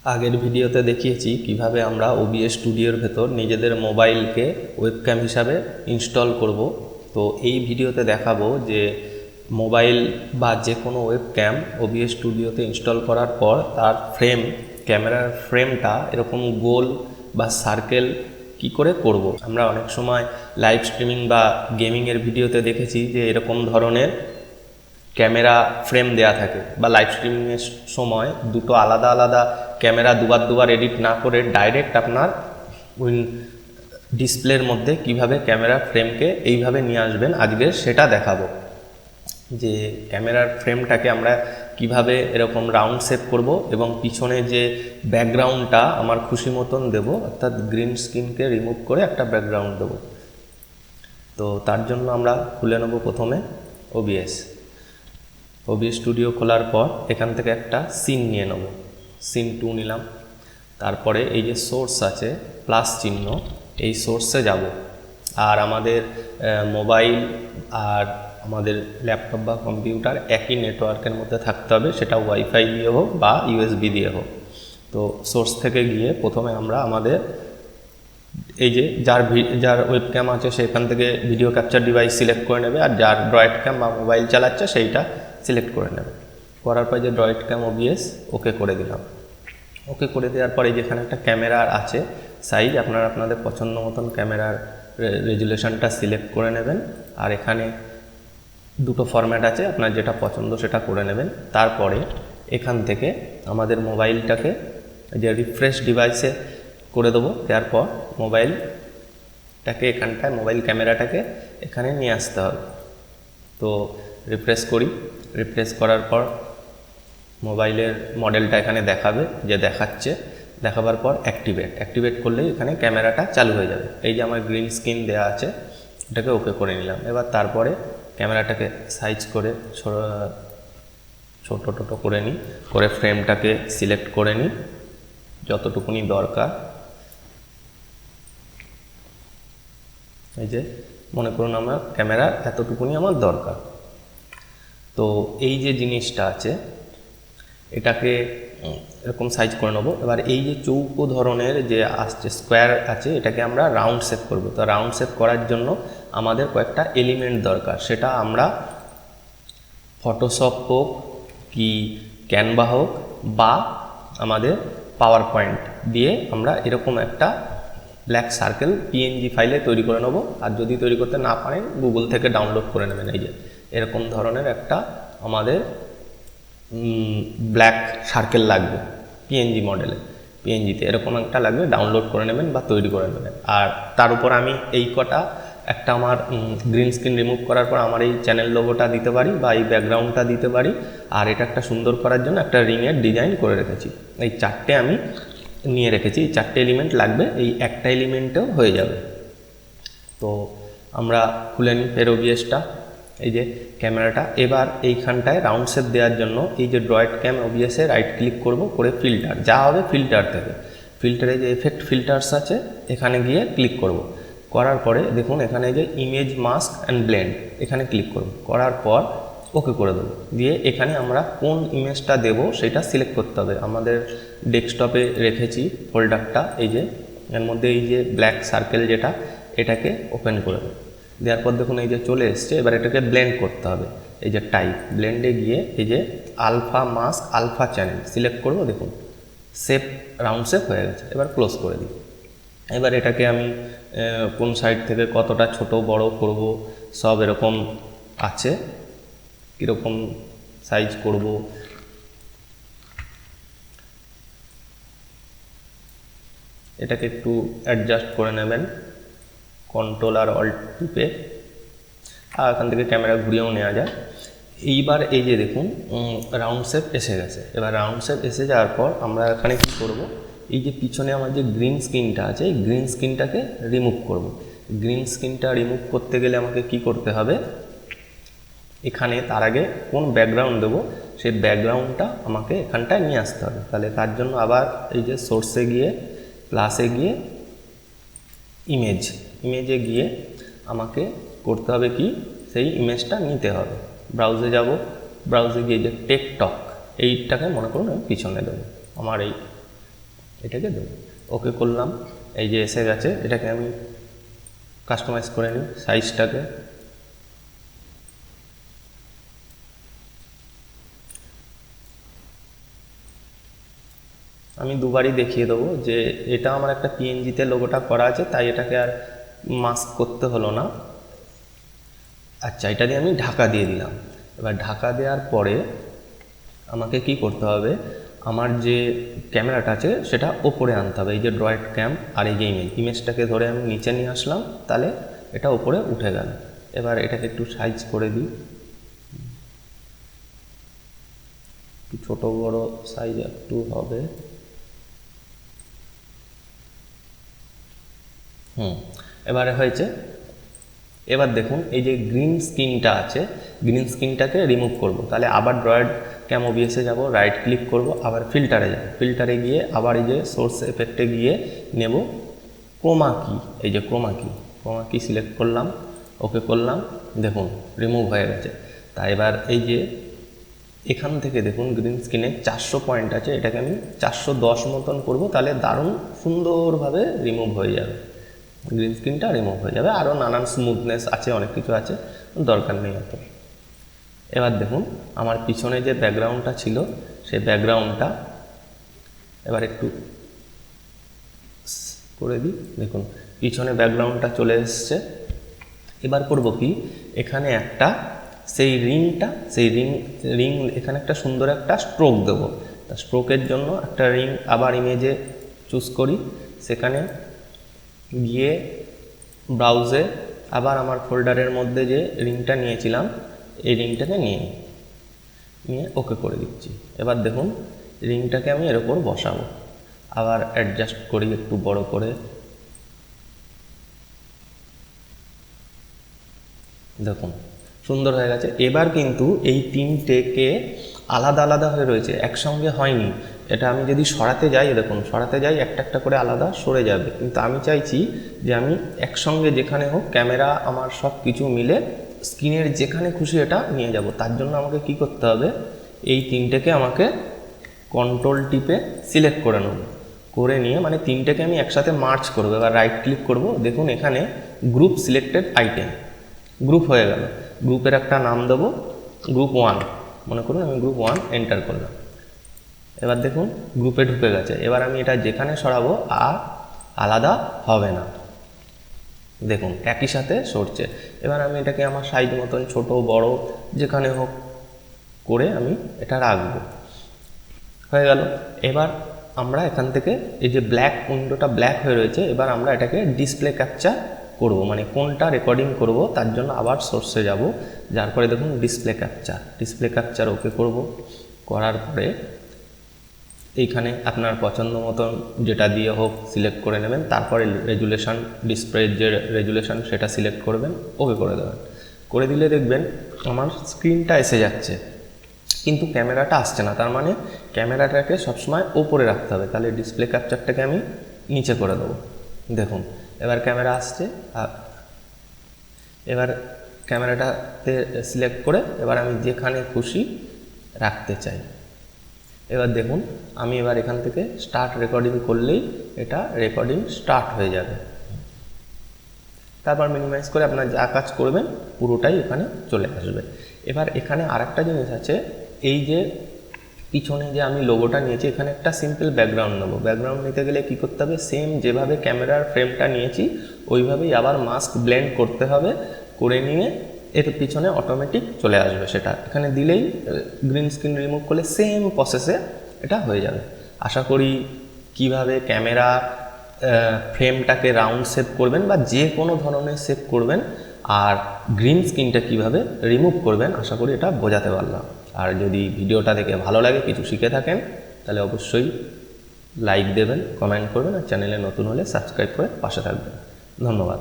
আগের ভিডিওতে দেখিয়েছি কিভাবে আমরা OBS স্টুডিওর ভেতর নিজেদের মোবাইলকে ওয়েবক্যাম হিসাবে ইনস্টল করব। তো এই ভিডিওতে দেখাবো যে মোবাইল বা যে কোনো ওয়েবক্যাম OBS স্টুডিওতে ইনস্টল করার পর তার ক্যামেরার ফ্রেমটা এরকম গোল বা সার্কেল কি করে করব। আমরা অনেক সময় লাইভ স্ট্রিমিং বা গেমিংয়ের ভিডিওতে দেখেছি যে এরকম ধরনের ক্যামেরা ফ্রেম দেয়া থাকে, বা লাইভ স্ট্রিমিংয়ের সময় দুটো আলাদা আলাদা ক্যামেরা দুবার এডিট না করে ডাইরেক্ট আপনার ডিসপ্লের মধ্যে কিভাবে ক্যামেরা ফ্রেমকে এইভাবে নিয়ে আসবেন আজকে সেটা দেখাবো। যে ক্যামেরার ফ্রেমটাকে আমরা কিভাবে এরকম রাউন্ড শেপ করব এবং পিছনে যে ব্যাকগ্রাউন্ডটা আমার খুশি মতন দেবো, অর্থাৎ গ্রিন স্ক্রিনকে রিমুভ করে একটা ব্যাকগ্রাউন্ড দেবো। তো তার জন্য আমরা খুলে নেব প্রথমে OBS স্টুডিও খোলার পর এখান থেকে একটা সিন নিয়ে নেব, সিন 2 নিলাম। তারপরে এই যে সোর্স আছে প্লাস চিহ্ন, এই সোর্সে যাব। আর আমাদের মোবাইল আর আমাদের ল্যাপটপ বা কম্পিউটার একই নেটওয়ার্কের মধ্যে থাকতে হবে, সেটা ওয়াইফাই দিয়ে হোক বা USB দিয়ে হোক। তো সোর্স থেকে গিয়ে প্রথমে আমরা আমাদের এই যে যার ওয়েবক্যাম আছে সেখান থেকে ভিডিও ক্যাপচার ডিভাইস সিলেক্ট করে নেবে, আর যার ড্রয়েড ক্যাম বা মোবাইল চালাচ্ছে সেইটা সিলেক্ট করে নেবে। করার পর যে ড্রয়েড ক্যাম OBS ওকে করে দিলাম। ওকে করে দেওয়ার পরে যেখানে একটা ক্যামেরার আছে সাইজ, আপনারা আপনাদের পছন্দ মতন ক্যামেরার রেজুলেশনটা সিলেক্ট করে নেবেন। আর এখানে দুটো ফরম্যাট আছে, আপনার যেটা পছন্দ সেটা করে নেবেন। তারপরে এখান থেকে আমাদের মোবাইলটাকে যে রিফ্রেশ ডিভাইসে করে দেবো, তারপর মোবাইলটাকে এখানটায় মোবাইল ক্যামেরাটাকে এখানে নিয়ে আসতে হবে। তো রিফ্রেশ করি, রিফ্রেশ করার পর মোবাইলের মডেলটা এখানে দেখাবে, যে দেখাবার পর অ্যাক্টিভেট করলেই এখানে ক্যামেরাটা চালু হয়ে যাবে। এই যে আমার গ্রিন স্ক্রিন দেওয়া আছে, এটাকে ওকে করে নিলাম। এবার তারপরে ক্যামেরাটাকে সাইজ করে ছোটো করে নিই, করে ফ্রেমটাকে সিলেক্ট করে নিই যতটুকুনি দরকার। এই যে মনে করুন আমার ক্যামেরা এতটুকুনি আমার দরকার। তো এই যে জিনিসটা আছে এটাকে এরকম সাইজ করে নেবো। এবার এই যে চৌকো ধরনের যে আসছে স্কোয়ার আছে, এটাকে আমরা রাউন্ড শেপ করব। তো রাউন্ড শেপ করার জন্য আমাদের কয়েকটা এলিমেন্ট দরকার, সেটা আমরা ফটোশপ হোক কি ক্যানভা হোক বা আমাদের পাওয়ার পয়েন্ট দিয়ে আমরা এরকম একটা ব্ল্যাক সার্কেল PNG ফাইলে তৈরি করে নেব। আর যদি তৈরি করতে না পারেন গুগল থেকে ডাউনলোড করে নেবেন। এই যে এরকম ধরনের একটা আমাদের ব্ল্যাক সার্কেল লাগবে PNG মডেলে, PNGতে এরকম একটা লাগবে, ডাউনলোড করে নেবেন বা তৈরি করে নেবেন। আর তার উপর আমি এই কটা একটা আমার গ্রিন স্ক্রিন রিমুভ করার পর আমার এই চ্যানেল লোগোটা দিতে পারি বা এই ব্যাকগ্রাউন্ডটা দিতে পারি। আর এটা একটা সুন্দর করার জন্য একটা রিংয়ের ডিজাইন করে রেখেছি। এই চারটে আমি নিয়ে রেখেছি, এই চারটে এলিমেন্ট লাগবে, এই একটা এলিমেন্টেও হয়ে যাবে। তো আমরা খুলে নিই ফের OBSটা, এই যে ক্যামেরাটা। এবার এইখানটায় রাউন্ড শেপ দেওয়ার জন্য এই যে ড্রয়েড ক্যাম OBSে রাইট ক্লিক করব, করে ফিল্টার যা হবে ফিল্টার থেকে, ফিল্টারে যে এফেক্ট ফিল্টার্স আছে এখানে গিয়ে ক্লিক করব। করার পরে দেখুন এখানে যে ইমেজ মাস্ক অ্যান্ড ব্লেন্ড, এখানে ক্লিক করব। করার পর ওকে করে দেবো। দিয়ে এখানে আমরা কোন ইমেজটা দেব সেটা সিলেক্ট করতে হবে। আমাদের ডেস্কটপে রেখেছি ফোল্ডারটা, এই যে এর মধ্যে এই যে ব্ল্যাক সার্কেল যেটা, এটাকে ওপেন করে দেবো। দেওয়ার পর দেখুন এই যে চলে এসছে। এবার এটাকে ব্লেন্ড করতে হবে। এই যে টাইপ ব্লেন্ডে গিয়ে এই যে alpha mask alpha channel select করব। দেখুন শেপ রাউন্ড শেপ হয়ে গেছে। এবার ক্লোজ করে দিই। এবার এটাকে আমি কোন সাইড থেকে কতটা ছোট বড় করব সব এরকম আছে, কীরকম সাইজ করব। এটাকে একটু অ্যাডজাস্ট করে নেবেন কন্ট্রোল আর অল্ট টিপে, আর এখান থেকে ক্যামেরা ঘুরিয়েও নেওয়া যায়। এইবার এই যে দেখুন রাউন্ড শেপ এসে গেছে। এবার রাউন্ড শেপ এসে যাওয়ার পর আমরা এখানে কী করব, এই যে পিছনে আমার যে গ্রিন স্ক্রিনটা আছে এই গ্রিন স্ক্রিনটাকে রিমুভ করব। গ্রিন স্ক্রিনটা রিমুভ করতে গেলে আমাকে কি করতে হবে, এখানে তার আগে কোন ব্যাকগ্রাউন্ড দেবো সেই ব্যাকগ্রাউন্ডটা আমাকে এখানটায় নিয়ে আসতে হবে। তাহলে তার জন্য আবার এই যে সোর্সে গিয়ে প্লাসে গিয়ে ইমেজে গিয়ে আমাকে করতে হবে কি, সেই ইমেজটা নিতে হবে। ব্রাউজে যাব, ব্রাউজে গিয়ে যে টেকটক এইটাকে মনে করুন আমি পিছনে দেবো, আমার এই এটাকে দেবো, ওকে করলাম। এই যে এসে গেছে, এটাকে আমি কাস্টমাইজ করে নিই সাইজটাকে। আমি দুবারই দেখিয়ে দেবো যে এটা আমার একটা পিএনজিতে লোগোটা করা আছে, তাই এটাকে আর মাস্ক করতে হলো না। আচ্ছা, এটা দিয়ে আমি ঢাকা দিয়ে দিলাম। এবার ঢাকা দেওয়ার পরে আমাকে কি করতে হবে, আমার যে ক্যামেরাটা আছে সেটা ওপরে আনতে হবে। এই যে ড্রয়েড ক্যাম আর এই যে ইমেজটাকে ধরে আমি নিচে নিয়ে আসলাম, তাহলে এটা ওপরে উঠে গেল। এবার এটাকে একটু সাইজ করে দিই, একটু ছোটো বড় সাইজ একটু হবে। এবারে হয়েছে। এবার দেখুন এই যে গ্রিন স্ক্রিনটা আছে, গ্রিন স্ক্রিনটাকে রিমুভ করব। তাহলে আবার ড্রয়েড ক্যাম ওবিএসে যাব, রাইট ক্লিক করব, আবার ফিল্টারে যাব, ফিল্টারে গিয়ে আবার এই যে সোর্স এফেক্টে গিয়ে নেব ক্রোমা কি। এই যে ক্রোমা কি সিলেক্ট করলাম, ওকে করলাম, দেখুন রিমুভ হয়ে গেছে। তাই এবার এই যে এখান থেকে দেখুন গ্রিন স্ক্রিনে 400 পয়েন্ট আছে, এটাকে আমি 410 মতন করব, তাহলে দারুণ সুন্দরভাবে রিমুভ হয়ে যাবে, গ্রিন স্ক্রিনটা রিমুভ হয়ে যাবে। আরও নানান স্মুথনেস আছে, অনেক কিছু আছে, দরকার নেই এত। এবার দেখুন আমার পিছনে যে ব্যাকগ্রাউন্ডটা ছিল সেই ব্যাকগ্রাউন্ডটা এবার একটু করে দিই, দেখুন পিছনে ব্যাকগ্রাউন্ডটা চলে এসছে। এবার করব কি, এখানে একটা সেই রিং এখানে একটা সুন্দর একটা স্ট্রোক দেবো। তা স্ট্রোকের জন্য একটা রিং আবার ইমেজে চুজ করি, সেখানে গিয়ে ব্রাউজে আবার আমার ফোল্ডারের মধ্যে যে রিংটা নিয়েছিলাম এই রিংটাকে নিয়ে ওকে করে দিচ্ছি। এবার দেখুন রিংটাকে আমি এর ওপর বসাবো, আবার অ্যাডজাস্ট করি একটু বড় করে, দেখুন সুন্দর হয়ে গেছে। এবার কিন্তু এই তিনটেকে আলাদা আলাদা হয়ে রয়েছে, একসঙ্গে হয়নি। এটা আমি যদি সরাতে যাই, দেখুন সরাতে যাই একটা একটা করে আলাদা সরে যাবে, কিন্তু আমি চাইছি যে আমি একসঙ্গে যেখানে হোক ক্যামেরা আমার সব কিছু মিলে স্ক্রিনের যেখানে খুশি এটা নিয়ে যাব। তার জন্য আমাকে কি করতে হবে, এই তিনটেকে আমাকে কন্ট্রোল টিপে সিলেক্ট করে নেব, করে নিয়ে মানে তিনটেকে আমি একসাথে মার্চ করবো। এবার রাইট ক্লিক করব, দেখুন এখানে গ্রুপ সিলেক্টেড আইটেম, গ্রুপ হয়ে গেল। গ্রুপের একটা নাম দেবো গ্রুপ 1, মনে করুন আমি গ্রুপ 1 এন্টার করলাম। এবার দেখুন গ্রুপে ঢুকে গেছে। এবার আমি এটা যেখানে সরাবো আর আলাদা হবে না, দেখুন একই সাথে সরছে। এবার আমি এটাকে আমার সাইজ মতন ছোট বড় যেখানে হোক করে আমি এটা রাখবো, হয়ে গেল। এবার আমরা এখান থেকে এই যে ব্ল্যাক উইন্ডোটা ব্ল্যাক হয়ে রয়েছে, এবার আমরা এটাকে ডিসপ্লে ক্যাপচার করব, মানে কোনটা রেকর্ডিং করব তার জন্য আবার সোর্সে যাব, যার পরে দেখুন ডিসপ্লে ক্যাপচার ওকে করব। করার পরে এইখানে আপনার পছন্দ মতন যেটা দিয়ে হোক সিলেক্ট করে নেবেন, তারপরে রেজুলেশন, ডিসপ্লের যে রেজুলেশন সেটা সিলেক্ট করবেন, ওকে করে দেবেন। করে দিলে দেখবেন আমার স্ক্রিনটা এসে যাচ্ছে কিন্তু ক্যামেরাটা আসছে না, তার মানে ক্যামেরাটাকে সবসময় ওপরে রাখতে হবে। তাহলে ডিসপ্লে ক্যাপচারটাকে আমি নিচে করে দেবো, দেখুন এবার ক্যামেরা আসছে। এবার ক্যামেরাটাতে সিলেক্ট করে এবার আমি যেখানে খুশি রাখতে চাই। এবার দেখুন আমি এবার এখান থেকে স্টার্ট রেকর্ডিং করলেই এটা রেকর্ডিং স্টার্ট হয়ে যাবে। তারপর মিনিমাইজ করে আপনার যা কাজ করবেন পুরোটাই এখানে চলে আসবে। এবার এখানে আরেকটা জিনিস আছে, এই যে পিছনে যে আমি লোগোটা নিয়েছি এখানে একটা সিম্পল ব্যাকগ্রাউন্ড নেবো। ব্যাকগ্রাউন্ড নিতে গেলে কী করতে হবে, সেম যেভাবে ক্যামেরার ফ্রেমটা নিয়েছি ওইভাবেই আবার মাস্ক ব্লেন্ড করতে হবে, করে নিয়ে এর পিছনে অটোমেটিক চলে আসবে। সেটা এখানে দিলেই গ্রিন স্ক্রিন রিমুভ করলে সেম প্রসেসে এটা হয়ে যাবে। আশা করি কিভাবে ক্যামেরা ফ্রেমটাকে রাউন্ড শেপ করবেন বা যে কোনো ধরনের শেপ করবেন আর গ্রিন স্ক্রিনটা কিভাবে রিমুভ করবেন আশা করি এটা বোঝাতে পারলাম। আর যদি ভিডিওটা দেখে ভালো লাগে, কিছু শিখে থাকেন, তাহলে অবশ্যই লাইক দেবেন, কমেন্ট করবেন আর চ্যানেলে নতুন হলে সাবস্ক্রাইব করে পাশে থাকবেন। ধন্যবাদ।